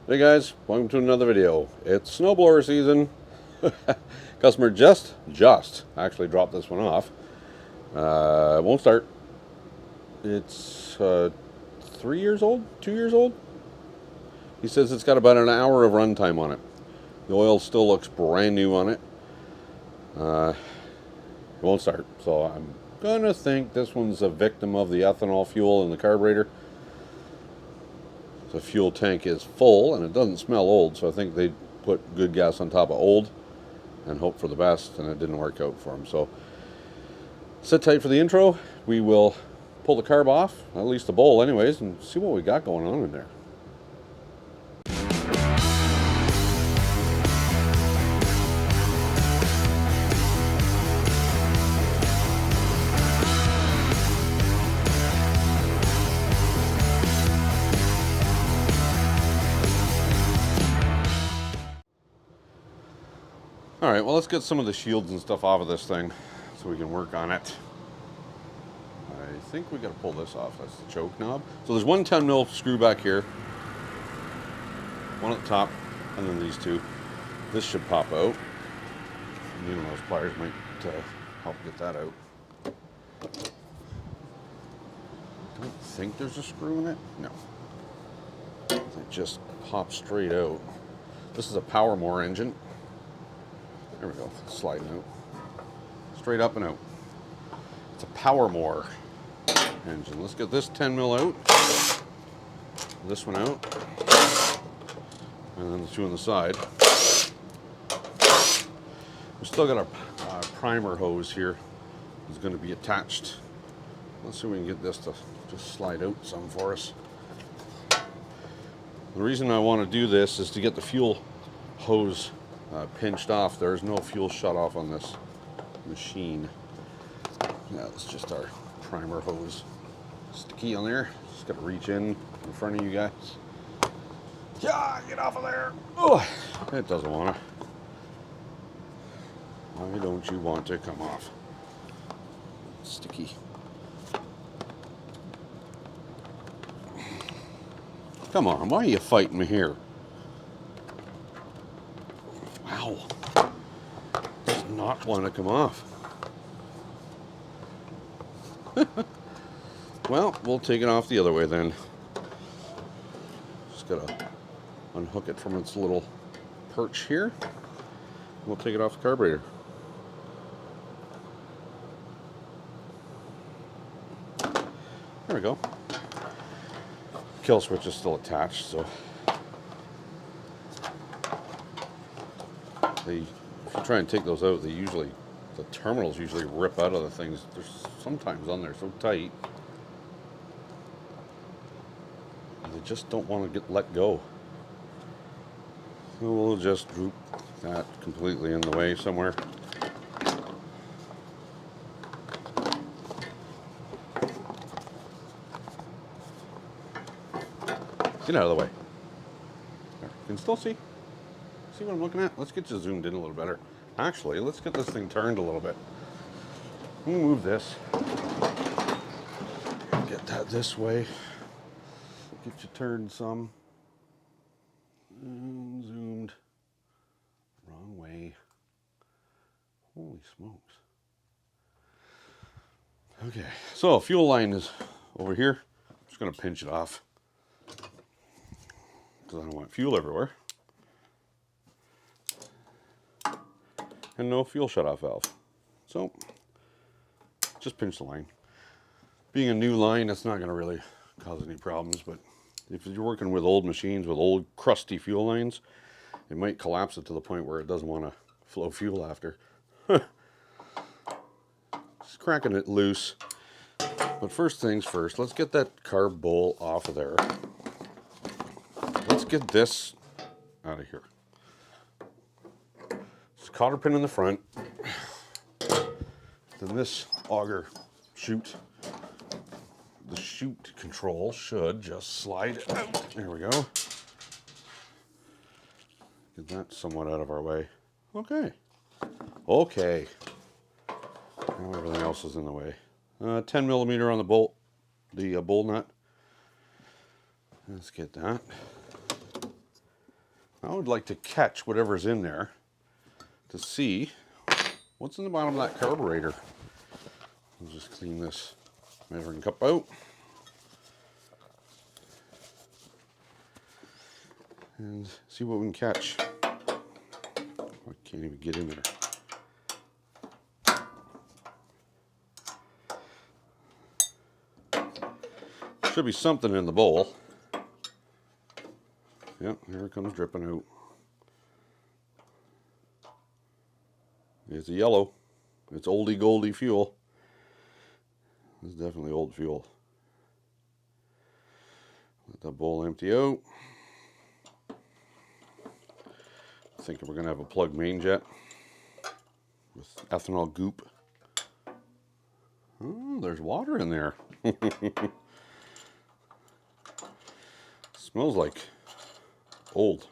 Hey guys, welcome to another video. It's snowblower season. Customer just actually dropped this one off. It won't start. It's 3 years old, 2 years old. He says it's got about an hour of runtime on it. The oil still looks brand new on it. It won't start, so I'm gonna think this one's a victim of the ethanol fuel in the carburetor. The fuel tank is full and it doesn't smell old, so I think they put good gas on top of old and hope for the best, and it didn't work out for them. So sit tight for the intro. We will pull the carb off, at least the bowl anyways, and see what we got going on in there. Alright, well, let's get some of the shields and stuff off of this thing so we can work on it. I think we got to pull this off. That's the choke knob. So there's one 10mm screw back here, one at the top, and then these two. This should pop out. Needing those pliers might help get that out. I don't think there's a screw in it. No. It just pops straight out. This is a power mower engine. There we go, sliding out. Straight up and out. It's a power mower engine. Let's get this 10mm out. This one out. And then the two on the side. We still got our primer hose here. It's going to be attached. Let's see if we can get this to just slide out some for us. The reason I want to do this is to get the fuel hose pinched off. There's no fuel shut off on this machine. That's just our primer hose. Sticky on there. Just got to reach in front of you guys. Yeah, get off of there. Oh, it doesn't want to. Why don't you want to come off? Sticky. Come on, why are you fighting me here? Wow. Does not want to come off. Well, we'll take it off the other way then. Just gotta unhook it from its little perch here. We'll take it off the carburetor. There we go. Kill switch is still attached, so if you try and take those out, the terminals usually rip out of the things. There's sometimes on there so tight, and they just don't want to get let go. So we'll just droop that completely in the way somewhere. Get out of the way. There. You can still see. See what I'm looking at? Let's get you zoomed in a little better. Actually, let's get this thing turned a little bit. We'll move this. Get that this way. Get you turned some. And zoomed. Wrong way. Holy smokes. Okay, so fuel line is over here. I'm just going to pinch it off, because I don't want fuel everywhere. And no fuel shutoff valve. So, just pinch the line. Being a new line, that's not going to really cause any problems, but if you're working with old machines with old crusty fuel lines, it might collapse it to the point where it doesn't want to flow fuel after. Just cracking it loose. But first things first, let's get that carb bowl off of there. Let's get this out of here. It's a cotter pin in the front. Then this auger chute. The chute control should just slide out. There we go. Get that somewhat out of our way. Okay. Okay. Now everything else is in the way. 10mm on the bolt, the bowl nut. Let's get that. I would like to catch whatever's in there to see what's in the bottom of that carburetor. I'll just clean this measuring cup out. And see what we can catch. I can't even get in there. Should be something in the bowl. Yep, here it comes dripping out. It's a yellow. It's oldie goldie fuel. It's definitely old fuel. Let that bowl empty out. Thinking we're going to have a plug main jet with ethanol goop. Oh, there's water in there. Smells like old.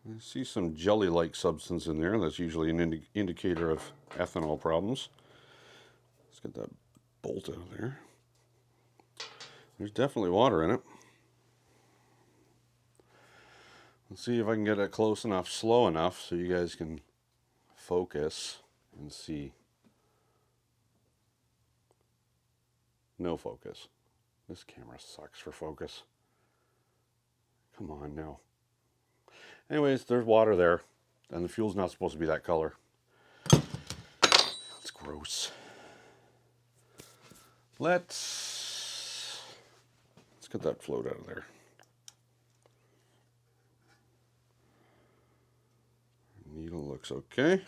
I see some jelly-like substance in there. That's usually an indicator of ethanol problems. Let's get that bolt out of there. There's definitely water in it. Let's see if I can get it close enough, slow enough, so you guys can focus and see. No focus. This camera sucks for focus. Come on now. Anyways, there's water there, and the fuel's not supposed to be that color. It's gross. Let's get that float out of there. Needle looks okay.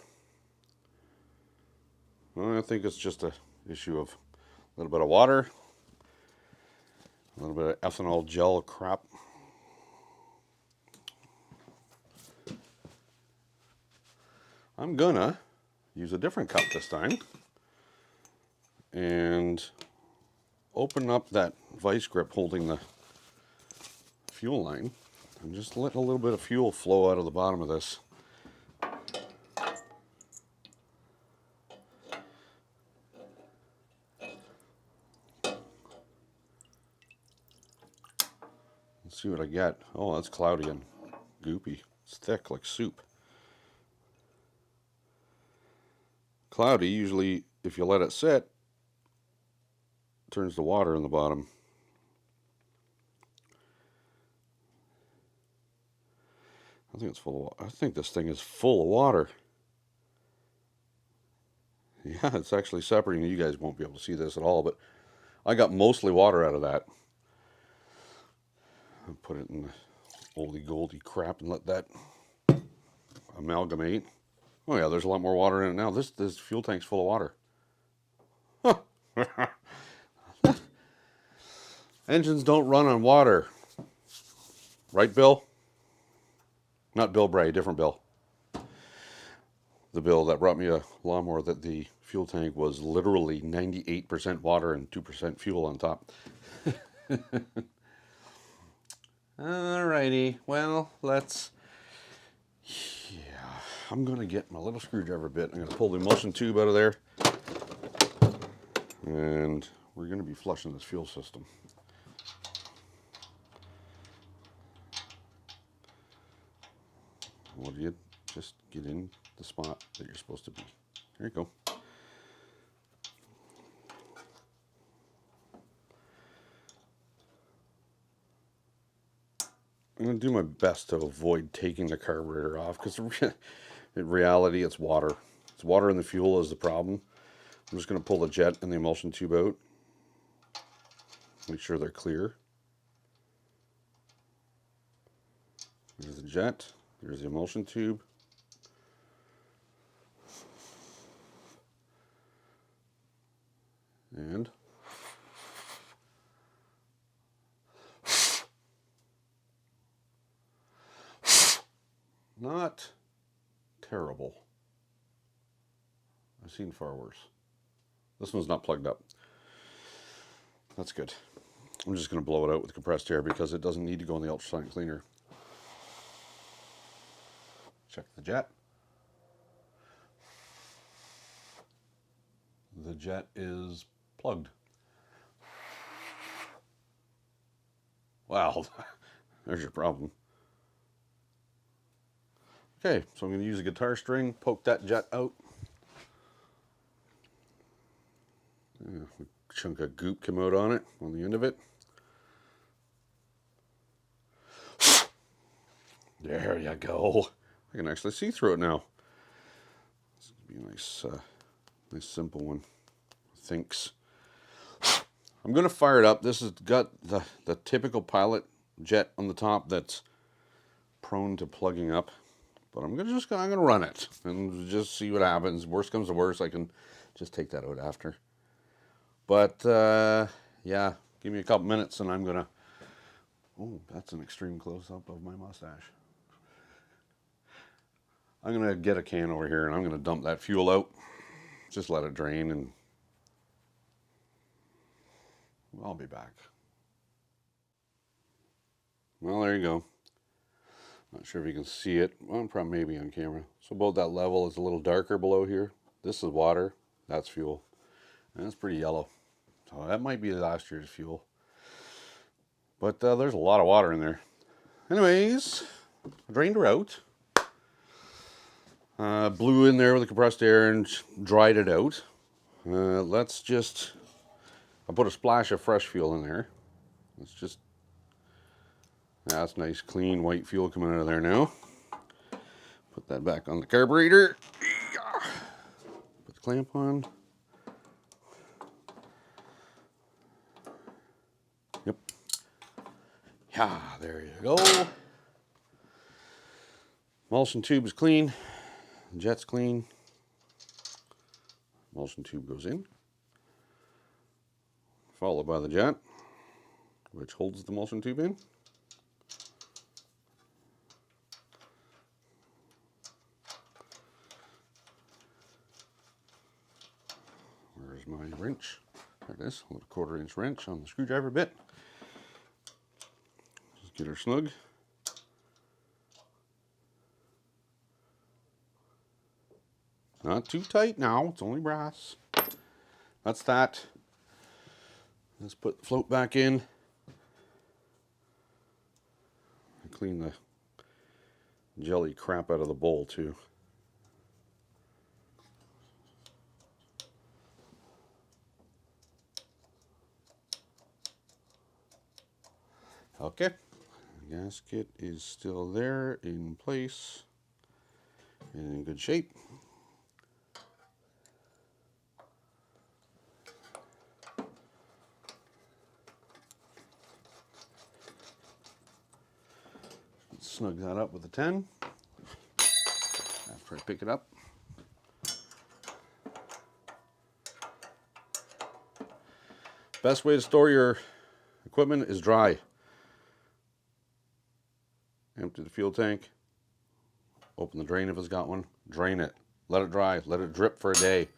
Well, I think it's just a issue of a little bit of water, a little bit of ethanol gel crap. I'm gonna use a different cup this time and open up that vice grip holding the fuel line and just let a little bit of fuel flow out of the bottom of this. Let's see what I get. Oh, that's cloudy and goopy. It's thick like soup. Cloudy, usually if you let it sit, turns to water in the bottom. I think it's full of water. I think this thing is full of water. Yeah, it's actually separating. You guys won't be able to see this at all, but I got mostly water out of that. I'll put it in the oldie goldie crap and let that amalgamate. Oh yeah, there's a lot more water in it now. This fuel tank's full of water. Huh. Engines don't run on water. Right, Bill? Not Bill Bray, different Bill. The Bill that brought me a lawnmower that the fuel tank was literally 98% water and 2% fuel on top. Alrighty, well, let's... Yeah, I'm going to get my little screwdriver bit. I'm going to pull the emulsion tube out of there. And we're going to be flushing this fuel system. Well, you just get in the spot that you're supposed to be. There you go. I'm going to do my best to avoid taking the carburetor off because in reality it's water. It's water in the fuel is the problem. I'm just going to pull the jet and the emulsion tube out. Make sure they're clear. There's the jet. There's the emulsion tube. And not terrible. I've seen far worse. This one's not plugged up. That's good. I'm just going to blow it out with compressed air because it doesn't need to go in the ultrasonic cleaner. Check the jet. jet is plugged. Wow, there's your problem. Okay, so I'm going to use a guitar string, poke that jet out. A chunk of goop came out on it, on the end of it. There you go. I can actually see through it now. This would be a nice, nice simple one. Thinks. I'm going to fire it up. This has got the typical pilot jet on the top that's prone to plugging up. But I'm gonna run it and just see what happens. Worst comes to worst, I can just take that out after. But yeah, give me a couple minutes and I'm gonna. Oh, that's an extreme close-up of my mustache. I'm gonna get a can over here and I'm gonna dump that fuel out. Just let it drain and I'll be back. Well, there you go. Not sure if you can see it. Well, probably maybe on camera. So about that level is a little darker below here. This is water. That's fuel. And it's pretty yellow. So that might be last year's fuel. But there's a lot of water in there. Anyways, I drained her out. Blew in there with the compressed air and dried it out. Let's just... I put a splash of fresh fuel in there. Let's just... That's nice, clean, white fuel coming out of there now. Put that back on the carburetor. Put the clamp on. Yep. Yeah, there you go. Emulsion tube is clean. Jet's clean. Emulsion tube goes in. Followed by the jet, which holds the emulsion tube in. Where's my wrench? There it is, a little 1/4 inch wrench on the screwdriver bit. Just get her snug. Not too tight now, it's only brass. That's that. Let's put the float back in. Clean the jelly crap out of the bowl too. Okay, the gasket is still there in place and in good shape. Snug that up with a 10 after I pick it up. Best way to store your equipment is dry. Empty the fuel tank, open the drain if it's got one, drain it, let it dry, let it drip for a day.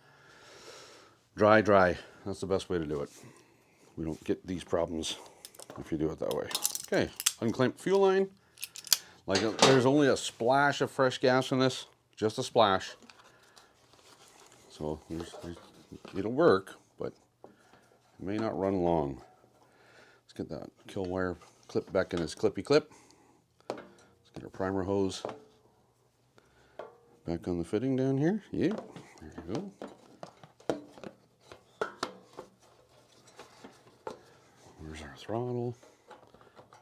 Dry, dry. That's the best way to do it. We don't get these problems if you do it that way. Okay, unclamp fuel line. Like, there's only a splash of fresh gas in this, just a splash. So it'll work, but it may not run long. Let's get that kill wire clip back in its clippy clip. Let's get our primer hose back on the fitting down here. Yeah, there you go. Where's our throttle?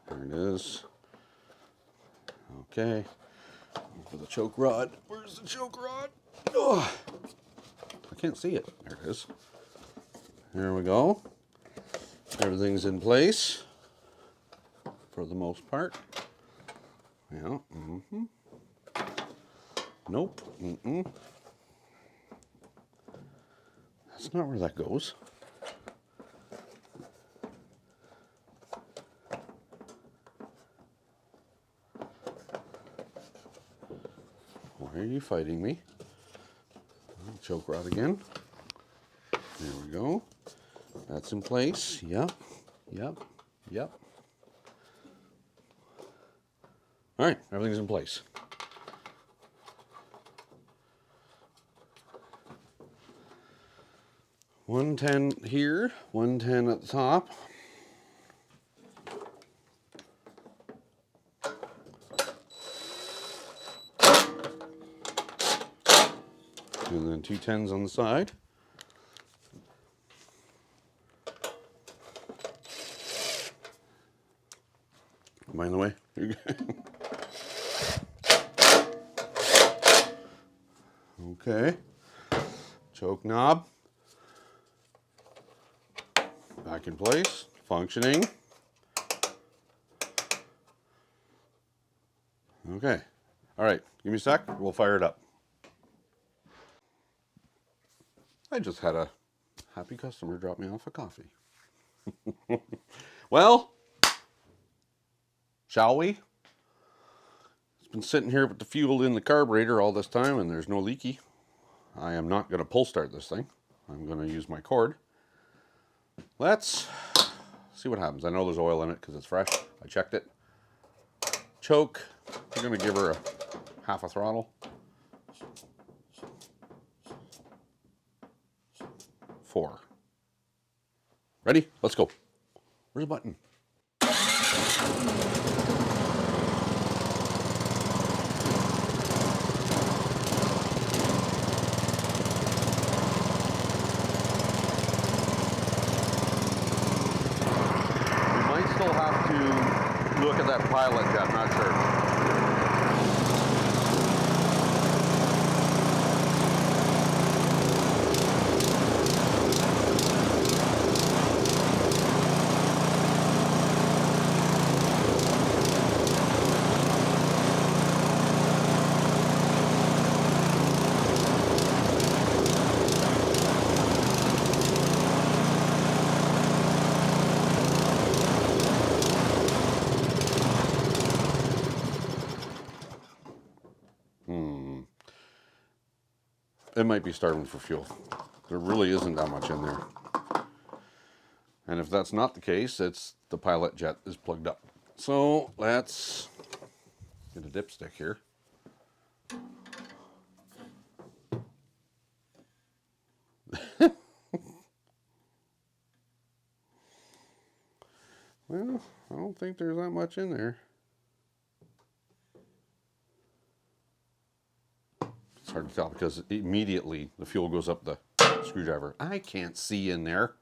There it is. Okay, for the choke rod. Where's the choke rod? Oh, I can't see it. There it is. There we go. Everything's in place for the most part. Yeah. Nope. That's not where that goes. Why are you fighting me? Choke rod again. There we go. That's in place. Yep. All right, everything's in place. 110 here, 110 at the top. And then 2 10s on the side. Mind the way. Okay. Choke knob. Back in place. Functioning. Okay. All right. Give me a sec. We'll fire it up. I just had a happy customer drop me off a coffee. Well, shall we? It's been sitting here with the fuel in the carburetor all this time and there's no leaky. I am not going to pull start this thing. I'm going to use my cord. Let's see what happens. I know there's oil in it because it's fresh. I checked it. Choke. We're going to give her a half a throttle. 4. Ready? Let's go. Where's the button? We might still have to look at that pilot jet, I'm not sure. It might be starving for fuel. There really isn't that much in there. And if that's not the case, it's the pilot jet is plugged up. So let's get a dipstick here. Well, I don't think there's that much in there. It's hard to tell because immediately the fuel goes up the screwdriver. I can't see in there.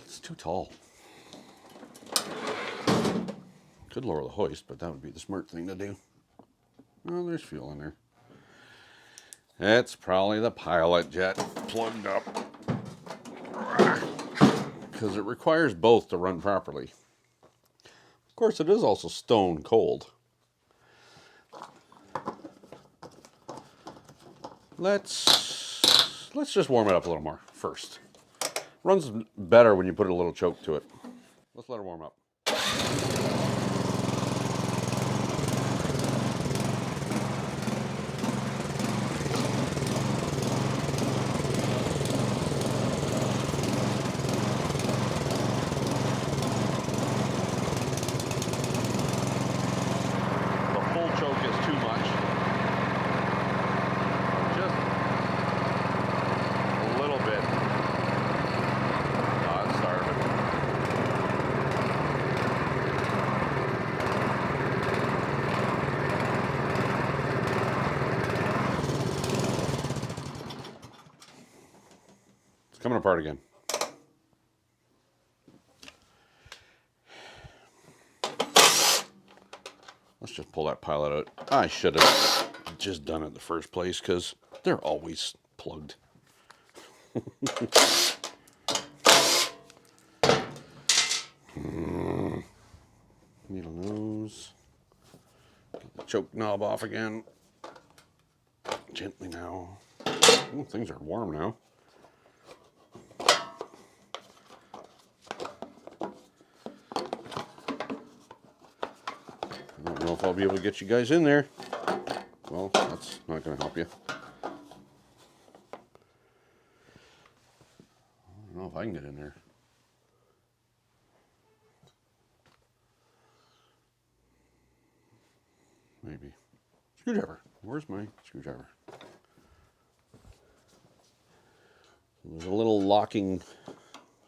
It's too tall. Could lower the hoist, but that would be the smart thing to do. Oh, there's fuel in there. It's probably the pilot jet plugged up. Because it requires both to run properly. Of course, it is also stone cold. Let's just warm it up a little more first. Runs better when you put a little choke to it. Let's let it warm up. The full choke is too much. Just a little bit. It's starving. It's coming apart again. Let's just pull that pilot out. I should have just done it in the first place because they're always plugged. Needle nose. Get the choke knob off again. Gently now. Ooh, things are warm now. I don't know if I'll be able to get you guys in there. Well, that's not going to help you. I don't know if I can get in there. Maybe. Screwdriver. Where's my screwdriver? There's a little locking.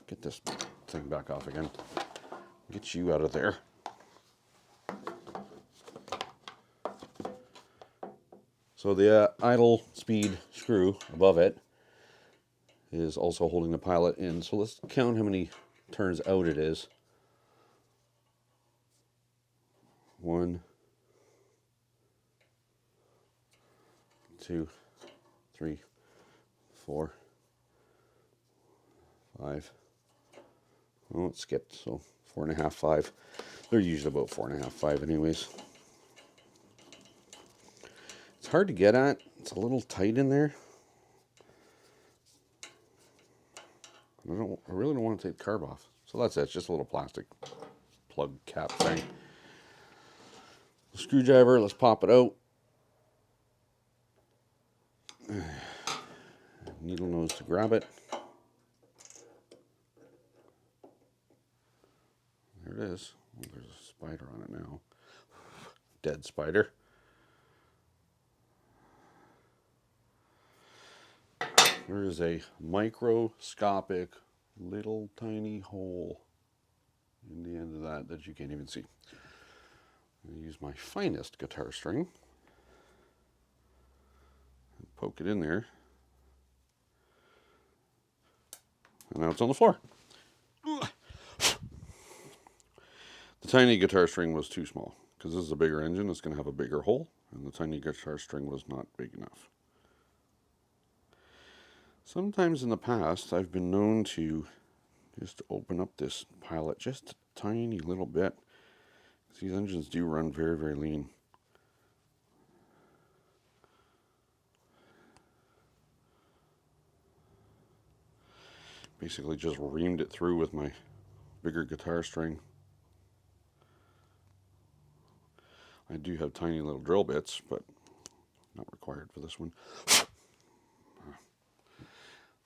Get this thing back off again. Get you out of there. So the idle speed screw above it is also holding the pilot in. So let's count how many turns out it is. 1, 2, 3, 4, 5. Oh, it skipped, so 4.5, 5. They're usually about 4.5, 5 anyways. It's hard to get at. It's a little tight in there. I really don't want to take the carb off. So that's it. It's just a little plastic plug cap thing. The screwdriver, let's pop it out. Needle nose to grab it. There it is. Oh, there's a spider on it now. Dead spider. There is a microscopic little tiny hole in the end of that you can't even see. I'm going to use my finest guitar string and poke it in there. And now it's on the floor. The tiny guitar string was too small because this is a bigger engine. It's going to have a bigger hole, and the tiny guitar string was not big enough. Sometimes in the past, I've been known to just open up this pilot just a tiny little bit. These engines do run very, very lean. Basically just reamed it through with my bigger guitar string. I do have tiny little drill bits, but not required for this one.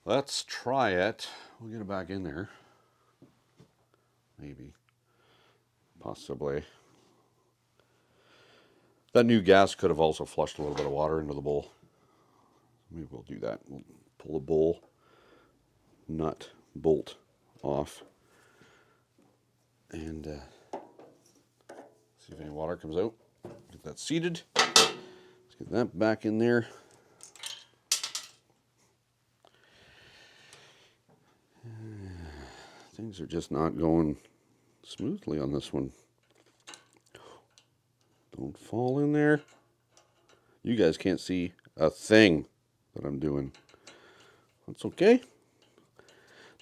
Let's try it. We'll get it back in there. Maybe. Possibly. That new gas could have also flushed a little bit of water into the bowl. Maybe we'll do that. We'll pull the bowl nut bolt off and see if any water comes out. Get that seated. Let's get that back in there. Things are just not going smoothly on this one. Don't fall in there. You guys can't see a thing that I'm doing. That's okay.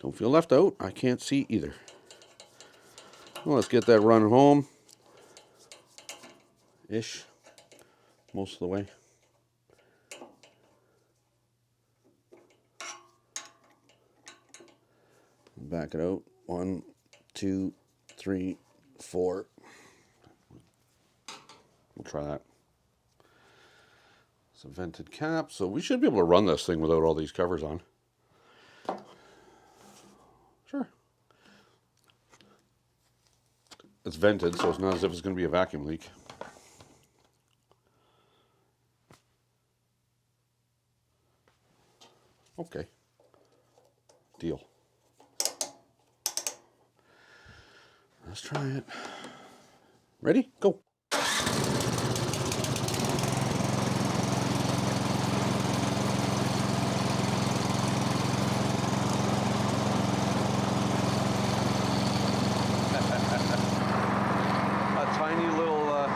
Don't feel left out. I can't see either. Well, let's get that run home. Ish. Most of the way. Back it out. 1, 2, 3, 4. We'll try that. It's a vented cap, so we should be able to run this thing without all these covers on. Sure. It's vented, so it's not as if it's going to be a vacuum leak. Okay. Deal. Let's try it. Ready? Go. A tiny little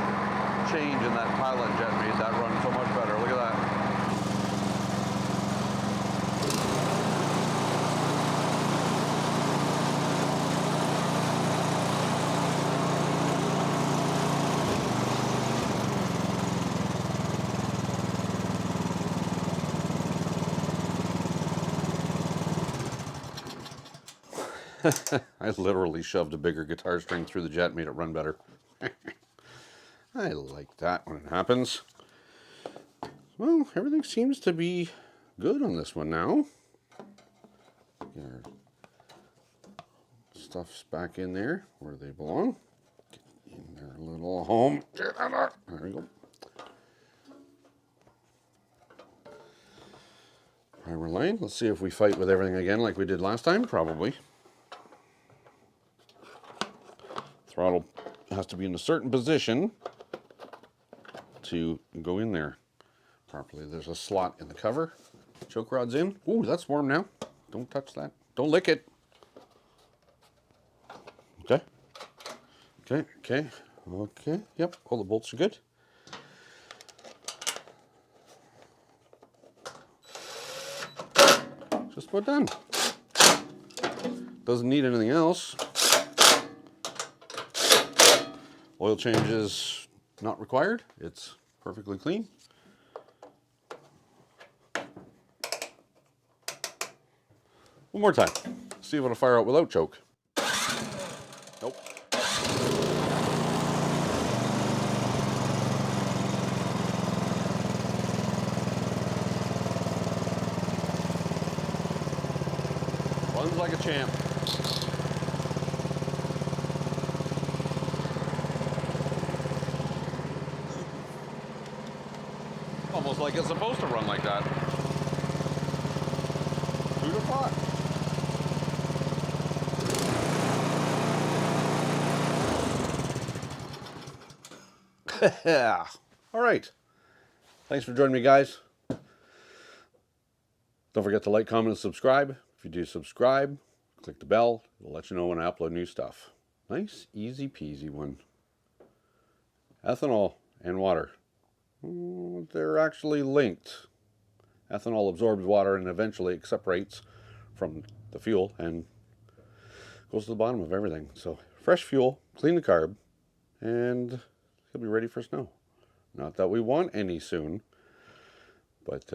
change in that pilot jet made that run so much better. Look at that. I literally shoved a bigger guitar string through the jet, made it run better. I like that when it happens. Well, everything seems to be good on this one now. Get our stuffs back in there where they belong. Get in their little home. There we go. Primer line. Let's see if we fight with everything again like we did last time. Probably. Throttle has to be in a certain position to go in there properly. There's a slot in the cover. Choke rod's in. Ooh, that's warm now. Don't touch that. Don't lick it. Okay. Okay, okay, okay. Yep, all the bolts are good. Just about done. Doesn't need anything else. Oil change is not required. It's perfectly clean. One more time. See if it'll fire out without choke. Nope. Runs like a champ. Almost like it's supposed to run like that. Who'd have thought? All right. Thanks for joining me, guys. Don't forget to like, comment, and subscribe. If you do subscribe, click the bell. It'll let you know when I upload new stuff. Nice, easy peasy one. Ethanol and water. They're actually linked. Ethanol absorbs water and eventually it separates from the fuel and goes to the bottom of everything. So fresh fuel, clean the carb, and he'll be ready for snow. Not that we want any soon. But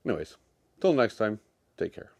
anyways, till next time, take care.